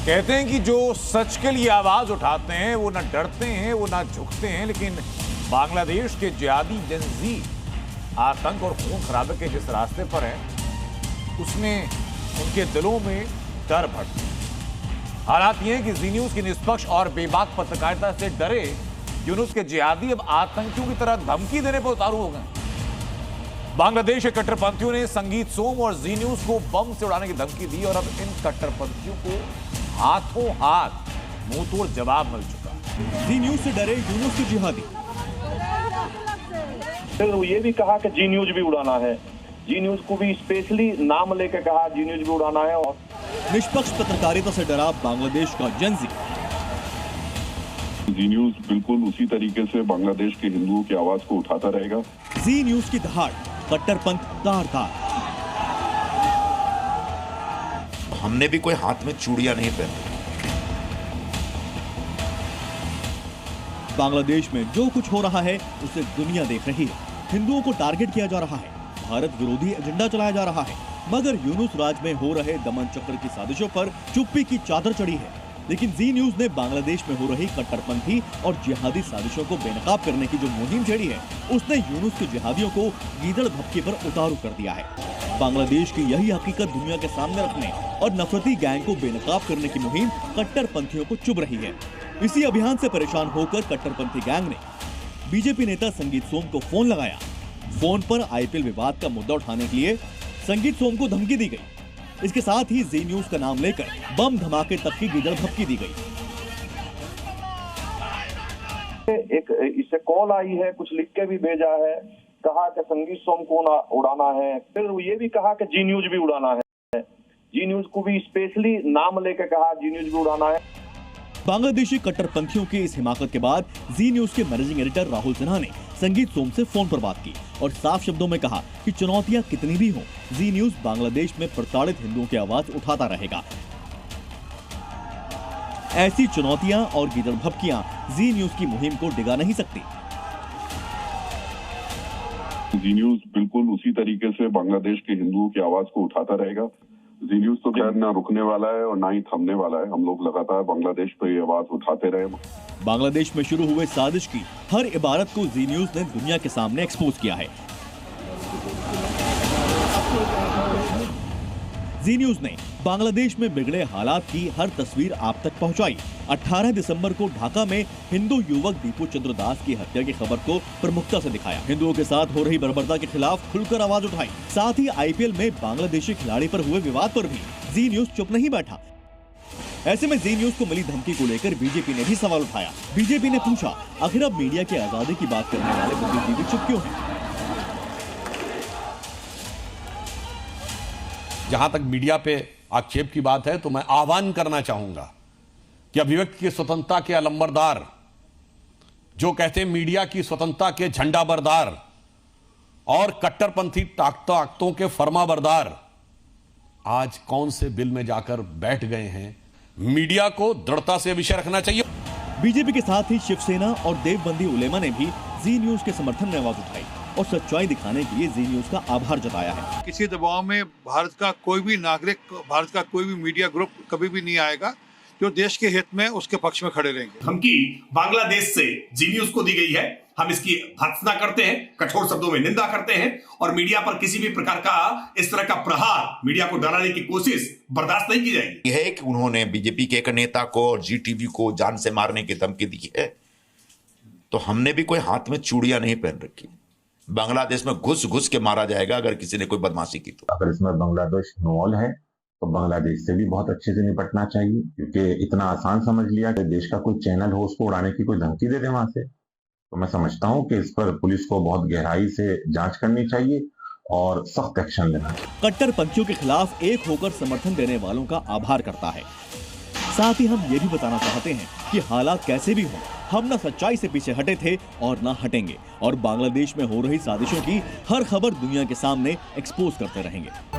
कहते हैं कि जो सच के लिए आवाज उठाते हैं वो ना डरते हैं, वो ना झुकते हैं, लेकिन बांग्लादेश के जिहादी जंजी आतंक और खून खराबे के जिस रास्ते पर है उसमें उनके दिलों में डर भरता है। हालात ये है कि जी न्यूज की निष्पक्ष और बेबाक पत्रकारिता से डरे यूनुस के जिहादी अब आतंकियों की तरह धमकी देने पर उतारू हो गए। बांग्लादेश के कट्टरपंथियों ने संगीत सोम और जी न्यूज को बम से उड़ाने की धमकी दी और अब इन कट्टरपंथियों को हाथों हाथ मुंहतोड़ जवाब मिल चुका। जी न्यूज से डरे यूनुस के जिहादी। फिर ये भी कहा कि जी न्यूज भी उड़ाना है, जी न्यूज को भी स्पेशली नाम लेकर कहा जी न्यूज भी उड़ाना है। और निष्पक्ष पत्रकारिता से डरा बांग्लादेश का जंजी। जी न्यूज बिल्कुल उसी तरीके से बांग्लादेश के हिंदुओं की आवाज को उठाता रहेगा। जी न्यूज की दहाड़, कट्टरपंथ तार तार। हमने भी कोई हाथ में चूड़ियां नहीं पहनी। बांग्लादेश में जो कुछ हो रहा है उसे दुनिया देख रही है। हिंदुओं को टारगेट किया जा रहा है, भारत विरोधी एजेंडा चलाया जा रहा है, मगर यूनुस राज में हो रहे दमन चक्र की साजिशों पर चुप्पी की चादर चढ़ी है। लेकिन जी न्यूज ने बांग्लादेश में हो रही कट्टरपंथी और जिहादी साजिशों को बेनकाब करने की जो मुहिम छेड़ी है उसने यूनुस के जिहादियों को गीदड़ भपके पर उतारू कर दिया है। बांग्लादेश की यही हकीकत दुनिया के सामने रखने और नफरती गैंग को बेनकाब करने की मुहिम कट्टरपंथियों को चुभ रही है। इसी अभियान से परेशान होकर कट्टरपंथी गैंग ने बीजेपी नेता संगीत सोम को फोन लगाया। फोन पर आईपीएल विवाद का मुद्दा उठाने के लिए संगीत सोम को धमकी दी गई। इसके साथ ही जी न्यूज का नाम लेकर बम धमाके तक की गीदड़ भपकी दी गई। एक इससे कॉल आई है, कुछ लिख के भी भेजा है, कहा कि संगीत सोम को उड़ाना है। फिर ये भी कहा कि जी न्यूज भी उड़ाना है, जी न्यूज को भी स्पेशली नाम लेकर कहा जी न्यूज भी उड़ाना है। बांग्लादेशी कट्टरपंथियों की इस हिमाकत के बाद जी न्यूज के मैनेजिंग एडिटर राहुल सिन्हा ने संगीत सोम से फोन पर बात की और साफ शब्दों में कहा कि चुनौतियां कितनी भी हों, जी न्यूज बांग्लादेश में प्रताड़ित हिंदुओं की आवाज उठाता रहेगा। ऐसी चुनौतियां और गीदड़ भपकियां जी न्यूज की मुहिम को डिगा नहीं सकती। जी न्यूज बिल्कुल उसी तरीके से बांग्लादेश के हिंदुओं की आवाज को उठाता रहेगा। जी न्यूज तो खैर ना रुकने वाला है और ना ही थमने वाला है। हम लोग लगातार बांग्लादेश पर ये आवाज उठाते रहे। बांग्लादेश में शुरू हुए साजिश की हर इबारत को जी न्यूज ने दुनिया के सामने एक्सपोज किया है। जी न्यूज ने बांग्लादेश में बिगड़े हालात की हर तस्वीर आप तक पहुंचाई। 18 दिसंबर को ढाका में हिंदू युवक दीपू चंद्र दास की हत्या की खबर को प्रमुखता से दिखाया। हिंदुओं के साथ हो रही बर्बरता के खिलाफ खुलकर आवाज उठाई। साथ ही आईपीएल में बांग्लादेशी खिलाड़ी पर हुए विवाद पर भी जी न्यूज चुप नहीं बैठा। ऐसे में जी न्यूज को मिली धमकी को लेकर बीजेपी ने भी सवाल उठाया। बीजेपी ने पूछा, आखिर अब मीडिया की आजादी की बात करने वाले बुद्धिजीवी चुप क्यों हैं? जहां तक मीडिया पे आक्षेप की बात है तो मैं आह्वान करना चाहूंगा कि अभिव्यक्ति की स्वतंत्रता के अलंबरदार, जो कहते हैं मीडिया की स्वतंत्रता के झंडा बरदार और कट्टरपंथी ताकतों के फरमाबरदार आज कौन से बिल में जाकर बैठ गए हैं। मीडिया को दृढ़ता से विषय रखना चाहिए। बीजेपी के साथ ही शिवसेना और देवबंदी उलेमा ने भी जी न्यूज के समर्थन में आवाज उठाई और सच्चाई दिखाने के लिए जी न्यूज का आभार जताया है। किसी दबाव में भारत का कोई भी नागरिक, भारत का कोई भी मीडिया ग्रुप कभी भी नहीं आएगा। जो देश के हित में उसके पक्ष में खड़े रहेंगे। धमकी बांग्लादेश से जी न्यूज को दी गई है। हम इसकी भर्त्सना करते हैं, कठोर शब्दों में निंदा करते हैं और मीडिया पर किसी भी प्रकार का इस तरह का प्रहार, मीडिया को डराने की कोशिश बर्दाश्त नहीं की जाएगी। यह है कि उन्होंने बीजेपी के एक नेता को और जी टीवी को जान से मारने की धमकी दी है, तो हमने भी कोई हाथ में चूड़ियां नहीं पहन रखी। बांग्लादेश में घुस घुस के मारा जाएगा अगर किसी ने कोई बदमाशी की तो। अगर इसमें बांग्लादेश इन्वॉल्व है तो बांग्लादेश से भी बहुत अच्छे से निपटना चाहिए, क्योंकि इतना आसान समझ लिया कि देश का कोई चैनल हो उसको उड़ाने की कोई धमकी दे दे वहां से। तो मैं समझता हूं कि इस पर पुलिस को बहुत गहराई से जांच करनी चाहिए और सख्त एक्शन लेना चाहिए। कट्टरपंथियों के खिलाफ एक होकर समर्थन देने वालों का आभार करता है। साथ ही हम ये भी बताना चाहते हैं कि हालात कैसे भी हों, हम न सच्चाई से पीछे हटे थे और न हटेंगे और बांग्लादेश में हो रही साजिशों की हर खबर दुनिया के सामने एक्सपोज करते रहेंगे।